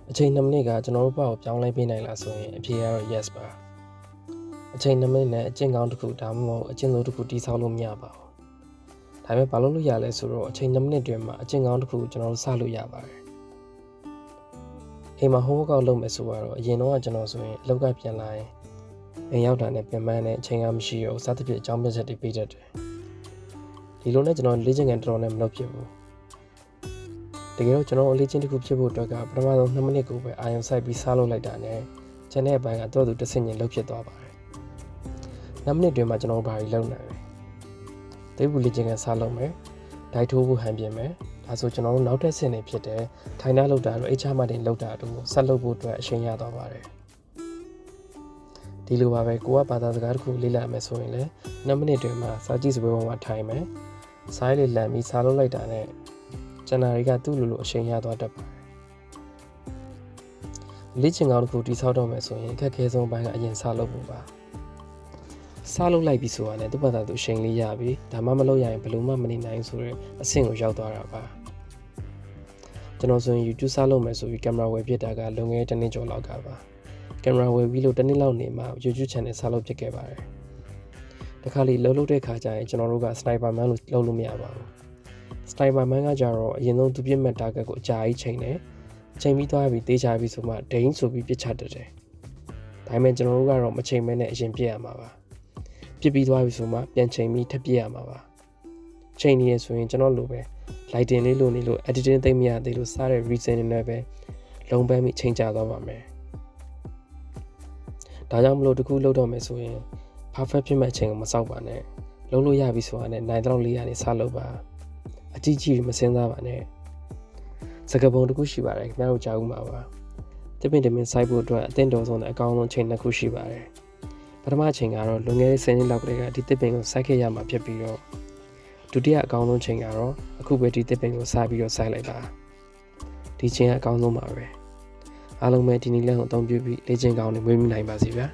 အချိန်2မိနစ်ကကျွန်တော်တို့ဘောက်ပြောင်းလဲပေးနိုင်လားဆိုရင်အဖြေကတော့ yes ပါအချိန်2မိနစ်နဲ့အကျင့်ကောင်းတစ်ခုဒါမှမဟုတ်အကျင့်လိုတစ်ခုတည်ဆောက်လို့မရပါဘူးဒါပေမဲ့ဘာလို့ရလဲဆိုတော့အချိန်2မိနစ်တွင်မှာအကျင့်ကောင်းတစ်ခုကျွန်တော်တို့စလို့ရပါတယ်အိမ်မှာ homework ကောက်လုပ်မယ်ဆိုတော့အရင်တော့ကျွန်တော်ဆိုရင်အလုပ်ကပြန်လာရင်အိမ်ရောက်တာနဲ့ပြန်မန်းနဲ့အချိန်ကမရှိတော့စသဖြင့်အကြောင်းပြချက်တွေပေးတတ်တယ်ဒီလိုနဲ့ကျွန်တော်လေ့ကျင့်ခန်းတော်တော်နဲ့မလုပ်ဖြစ်ဘူးတကယ်တော့ကျွန်တော်အလေးချင်းတစ်ခုဖြစ်ဖို့အတွက်ကပထမဆုံး2မိနစ်ကိုပဲအာရုံစိုက်ပြီးစားလုပ်လိုက်တာနဲ့ကျန်တဲ့အပိုင်းကတော့သူတစ်ဆင့်ချင်းလုပ်ဖြစ်သွားပါတယ်2မိနစ်တွင်မှာကျွန်တော်ဘာတွေလုပ်နိုင်လဲသိဘူးလေ့ကျင့်ခန်းစားလုပ်မယ်ဒိုက်ထိုးဖို့ဟန်ပြင်မယ်ဒါဆိုကျွန်တော်တို့နောက်ထပ်ဆင့်နေဖြစ်တဲ့ထိုင်နှာလုပ်တာတို့အိတ်ချမှတင်လုပ်တာတို့ဆက်လုပ်ဖို့အတွက်အချိန်ရသွားပါတယ်ဒီလိုပါပဲကိုကဘာသာစကားတစ်ခုလေ့လာမယ်ဆိုရင်လည်း2မိနစ်တွင်မှာစာကြည့်စပွဲပေါ်မှာထိုင်မယ်စားလေးလမ်းပြီးစားလုပ်လိုက်တာနဲ့ကျန်တာတွေကသူ့လိုအချိန်ရသွားတတ်ပါတယ်လေ့ကျင့်ကောင်းတစ်ခုတိဆောက်တော့မယ်ဆိုရင်အခက်အခဲဆုံးပိုင်းကအရင်စားလုပ်ဖို့ပါစားလုပ်လိုက်ပြီဆိုတာနဲ့သူ့ဘာသာသူအချိန်လေးရပြီဒါမှမလုပ်ရရင်ဘယ်လိုမှမနေနိုင်ဆိုတဲ့အဆင့်ကိုရောက်သွားတာပါကျွန်တော်ဆိုရင် YouTube စားလုပ်မယ်ဆိုပြီးကင်မရာဝယ်ပြစ်တာကလွန်ခဲ့တဲ့1နှစ်ကျော်လောက်ကပါကင်မရာဝယ်ပြီးလို့1နှစ်လောက်နေမှ YouTube channel စားလုပ်ဖြစ်ခဲ့ပါတယ်တခါလေလှုပ်တဲ့ခါကျရင်ကျွန်တော်တို့က Sniper Man လို့လုပ်လို့မရပါဘူး Sniper Man ကကြတော့အရင်ဆုံးသူပြစ်မဲ့ target ကိုအကြာကြီးချိန်တယ်ချိန်ပြီးသွားပြီးတေးချပြီးဆိုမှဒိန်းဆိုပြီးပြစ်ချတတ်တယ်ဒါပေမဲ့ကျွန်တော်တို့ကတော့မချိန်မဲနဲ့အရင်ပြစ်ရမှာပါပြစ်ပြီးသွားပြီဆိုမှပြန်ချိန်ပြီးထပ်ပြစ်ရမှာပါချိန်နေရဆိုရင်ကျွန်တော်လိုပဲ lighting လေးလိုနေလို့ editing သိမ့်မရသေးလို့စားတဲ့ reason တွေနဲ့ပဲလုံးပန်းပြီးချိန်ကြသွားပါမယ်ဒါကြောင့်မလို့တခုလုပ်တော့မယ်ဆိုရင် perfect ဖြစ်မဲ့အချိန်ကိုမစောက်ပါနဲ့လုံးလို့ရပြီဆိုတာနဲ့နိုင်တော့လေးရနေစားလုပ်ပါအကြီးကြီးမစင်းစားပါနဲ့စကားပုံတစ်ခုရှိပါတယ်ခင်ဗျားတို့ကြားဦးမှာပါတပင်တမင်စိုက်ဖို့အတွက်အသင့်တော်ဆုံးနဲ့အကောင်းဆုံးချိန်တစ်ခုရှိပါတယ်ပထမချိန်ကတော့လွန်ခဲ့တဲ့10နှစ်လောက်ကတည်းကဒီတစ်ပင်ကိုစိုက်ခဲ့ရမှာဖြစ်ပြီးတော့ဒုတိယအကောင်းဆုံးချိန်ကတော့အခုပဲဒီတစ်ပင်ကိုစားပြီးတော့စိုက်လိုက်ပါဒီချိန်ကအကောင်းဆုံးပါပဲအားလုံးပဲဒီနည်းလမ်းကိုအသုံးပြုပြီးလေ့ကျင့်ကောင်းနေမွေးမြူနိုင်ပါစေဗျာ